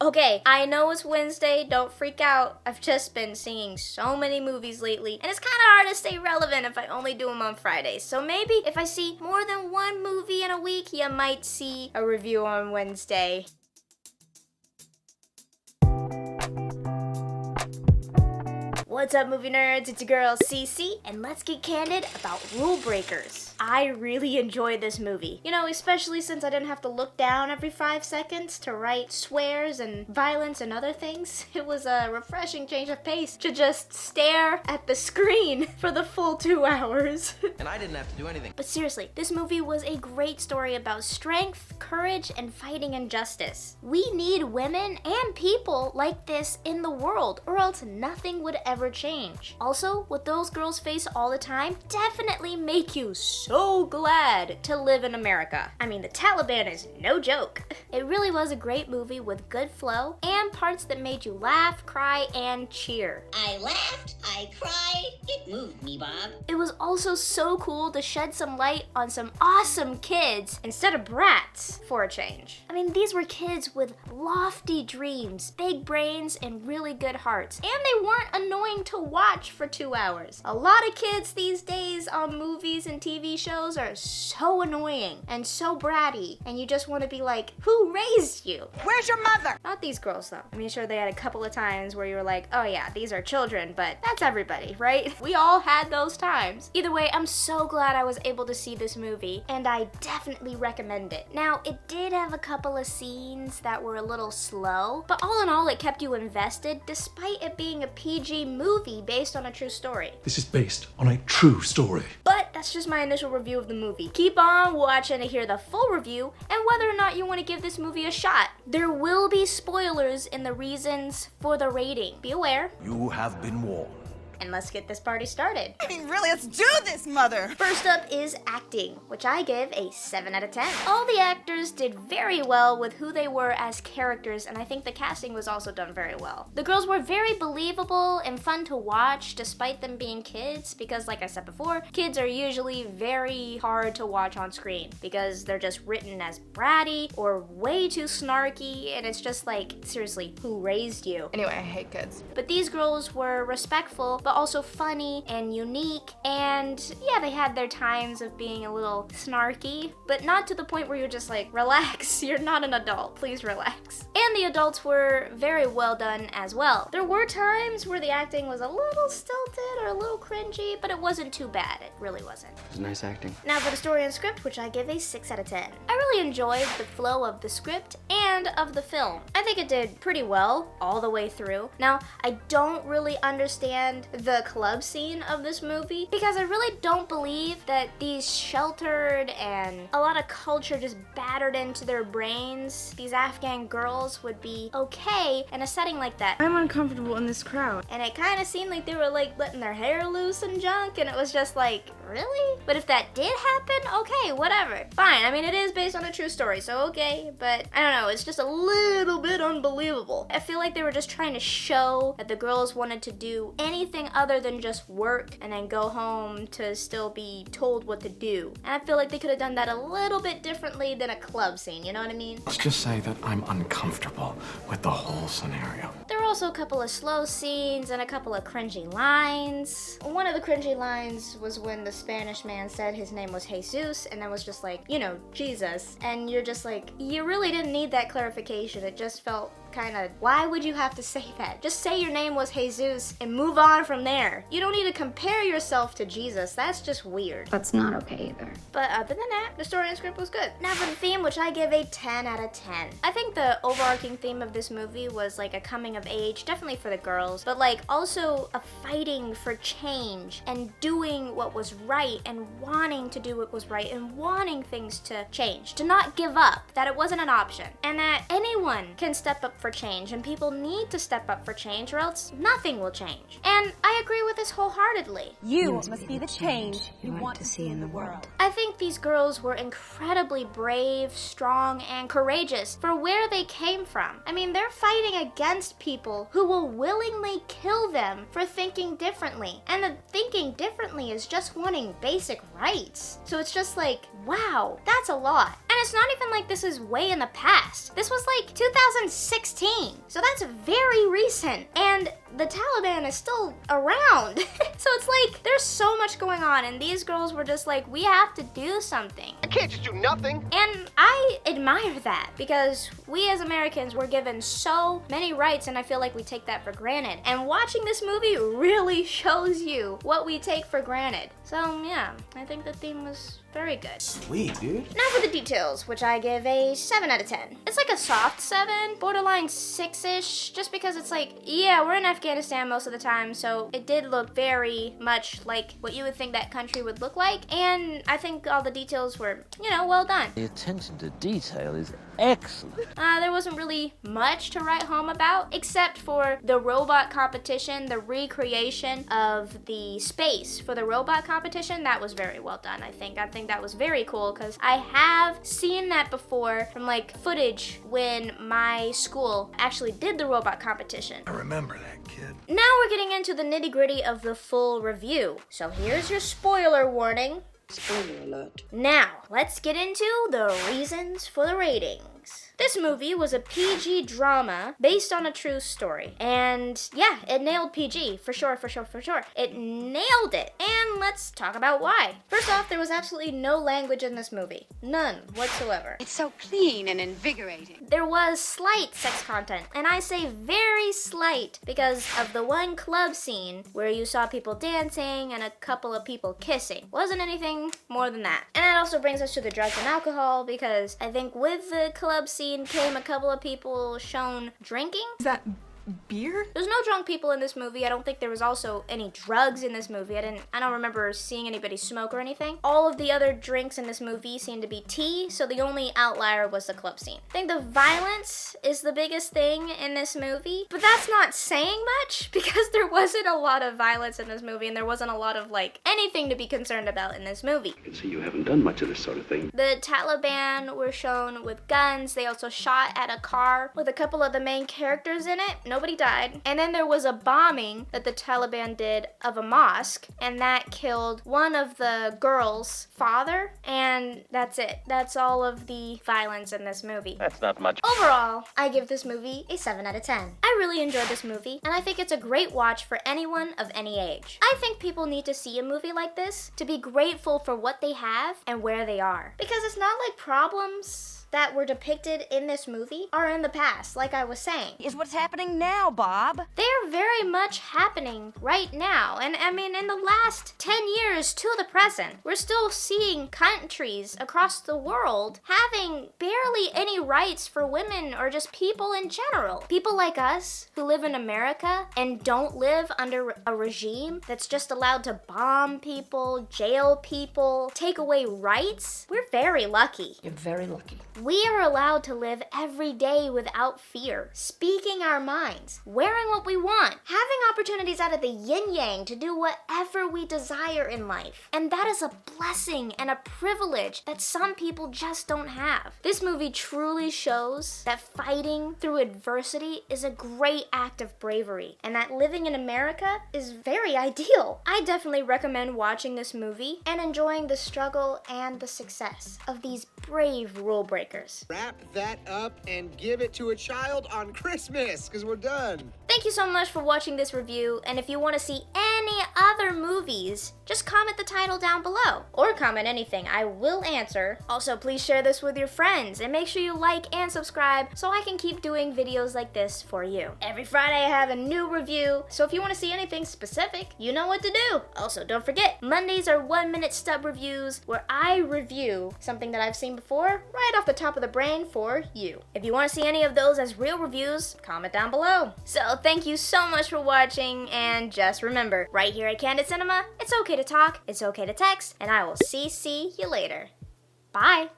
Okay, I know it's Wednesday, don't freak out. I've just been seeing so many movies lately, and it's kind of hard to stay relevant if I only do them on Fridays. So maybe if I see more than one movie in a week, you might see a review on Wednesday. What's up, movie nerds? It's your girl Cece, and let's get candid about Rule Breakers. I really enjoyed this movie. You know, especially since I didn't have to look down every 5 seconds to write swears and violence and other things. It was a refreshing change of pace to just stare at the screen for the full 2 hours. And I didn't have to do anything. But seriously, this movie was a great story about strength, courage, and fighting injustice. We need women and people like this in the world, or else nothing would ever change. Also, what those girls face all the time definitely make you so glad to live in America. I mean, the Taliban is no joke. It really was a great movie with good flow and parts that made you laugh, cry, and cheer. I laughed, I cried, it moved me, Bob. It was also so cool to shed some light on some awesome kids instead of brats, for a change. I mean, these were kids with lofty dreams, big brains, and really good hearts. And they weren't annoying to watch for 2 hours. A lot of kids these days on movies and TV shows are so annoying and so bratty, and you just want to be like, who raised you? Where's your mother? Not these girls though. I mean, sure, they had a couple of times where you were like, oh yeah, these are children, but that's everybody, right? We all had those times. Either way, I'm so glad I was able to see this movie, and I definitely recommend it. Now, it did have a couple of scenes that were a little slow, but all in all, it kept you invested despite it being a PG movie based on a true story. This is based on a true story. But that's just my initial review of the movie. Keep on watching to hear the full review and whether or not you want to give this movie a shot. There will be spoilers in the reasons for the rating. Be aware. You have been warned. And let's get this party started. I mean, really, let's do this, mother. First up is acting, which I give a 7 out of 10. All the actors did very well with who they were as characters, and I think the casting was also done very well. The girls were very believable and fun to watch despite them being kids, because like I said before, kids are usually very hard to watch on screen because they're just written as bratty or way too snarky, and it's just like, seriously, who raised you? Anyway, I hate kids. But these girls were respectful, but also funny and unique, and yeah, they had their times of being a little snarky, but not to the point where you're just like, relax, you're not an adult, please relax. And the adults were very well done as well. There were times where the acting was a little stilted or a little cringy, but it wasn't too bad, it really wasn't. It was nice acting. Now for the story and script, which I give a 6 out of 10. I really enjoyed the flow of the script and of the film. I think it did pretty well all the way through. Now, I don't really understand the club scene of this movie because I really don't believe that these sheltered and a lot of culture just battered into their brains, these Afghan girls would be okay in a setting like that. I'm uncomfortable in this crowd. And it kind of seemed like they were like letting their hair loose and junk, and it was just like, really? But if that did happen, okay, whatever. Fine, I mean, it is based on a true story, so okay, but I don't know, it's just a little bit unbelievable. I feel like they were just trying to show that the girls wanted to do anything other than just work and then go home to still be told what to do. And I feel like they could have done that a little bit differently than a club scene, you know what I mean? Let's just say that I'm uncomfortable with the whole scenario. There were also a couple of slow scenes and a couple of cringy lines. One of the cringy lines was when the Spanish man said his name was Jesus and then was just like, you know, Jesus. And you're just like, you really didn't need that clarification. It just felt kind of, why would you have to say that? Just say your name was Jesus and move on from there. You don't need to compare yourself to Jesus. That's just weird. That's not okay either. But other than that, the story and script was good. Now for the theme, which I give a 10 out of 10. I think the overarching theme of this movie was like a coming of age, definitely for the girls, but like also a fighting for change and doing what was right and wanting to do what was right and wanting things to change. To not give up, that it wasn't an option, and that anyone can step up for change, and people need to step up for change or else nothing will change. And I agree with this wholeheartedly. You must be the change you want to see in the world. I think these girls were incredibly brave, strong, and courageous for where they came from. I mean, they're fighting against people who will willingly kill them for thinking differently. And the thinking differently is just wanting basic rights. So it's just like, wow, that's a lot. And it's not even like this is way in the past. This was like 2016. So that's very recent. And the Taliban is still around. So it's like there's so much going on, and these girls were just like, we have to do something. I can't just do nothing. And I admire that, because we as Americans were given so many rights, and I feel like we take that for granted. And watching this movie really shows you what we take for granted. So yeah, I think the theme was very good. Sweet, dude. Now for the details, which I give a 7 out of 10. It's like a soft 7, borderline 6-ish, just because it's like, yeah, we're in Afghanistan most of the time, so it did look very much like what you would think that country would look like, and I think all the details were, well done. The attention to detail is excellent. There wasn't really much to write home about, except for the robot competition, the recreation of the space for the robot competition. That was very well done, I think. I think that was very cool, because I have seen that before from like footage when my school actually did the robot competition. I remember that kid. Now we're getting into the nitty-gritty of the full review. So here's your spoiler warning. Spoiler alert. Now, let's get into the reasons for the ratings. This movie was a PG drama based on a true story. And yeah, it nailed PG, for sure. It nailed it. And let's talk about why. First off, there was absolutely no language in this movie. None whatsoever. It's so clean and invigorating. There was slight sex content, and I say very slight because of the one club scene where you saw people dancing and a couple of people kissing. Wasn't anything more than that. And that also brings us to the drugs and alcohol, because I think with the club scene came a couple of people shown drinking. Is that beer? There's no drunk people in this movie. I don't think there was also any drugs in this movie. I don't remember seeing anybody smoke or anything. All of the other drinks in this movie seemed to be tea, so the only outlier was the club scene. I think the violence is the biggest thing in this movie, but that's not saying much, because there wasn't a lot of violence in this movie, and there wasn't a lot of anything to be concerned about in this movie. I can see you haven't done much of this sort of thing. The Taliban were shown with guns. They also shot at a car with a couple of the main characters in it. Nobody died. And then there was a bombing that the Taliban did of a mosque, and that killed one of the girls' father, and that's it. That's all of the violence in this movie. That's not much. Overall, I give this movie a 7 out of 10. I really enjoyed this movie, and I think it's a great watch for anyone of any age. I think people need to see a movie like this to be grateful for what they have and where they are. Because it's not like problems that were depicted in this movie are in the past, like I was saying. Is what's happening now, Bob. They're very much happening right now. And I mean, in the last 10 years to the present, we're still seeing countries across the world having barely any rights for women or just people in general. People like us who live in America and don't live under a regime that's just allowed to bomb people, jail people, take away rights. We're very lucky. You're very lucky. We are allowed to live every day without fear, speaking our minds, wearing what we want, having opportunities out of the yin-yang to do whatever we desire in life. And that is a blessing and a privilege that some people just don't have. This movie truly shows that fighting through adversity is a great act of bravery, and that living in America is very ideal. I definitely recommend watching this movie and enjoying the struggle and the success of these brave rule breakers. Wrap that up and give it to a child on Christmas, because we're done. Thank you so much for watching this review, and if you want to see any other movies, just comment the title down below, or comment anything, I will answer. Also, please share this with your friends, and make sure you like and subscribe so I can keep doing videos like this for you. Every Friday I have a new review, so if you want to see anything specific, you know what to do. Also, don't forget, Mondays are 1-minute stub reviews, where I review something that I've seen before, right off the top of the brain for you. If you want to see any of those as real reviews, comment down below. So thank you so much for watching, and just remember, right here at Candid Cinema, it's okay to talk, it's okay to text, and I will see you later. Bye!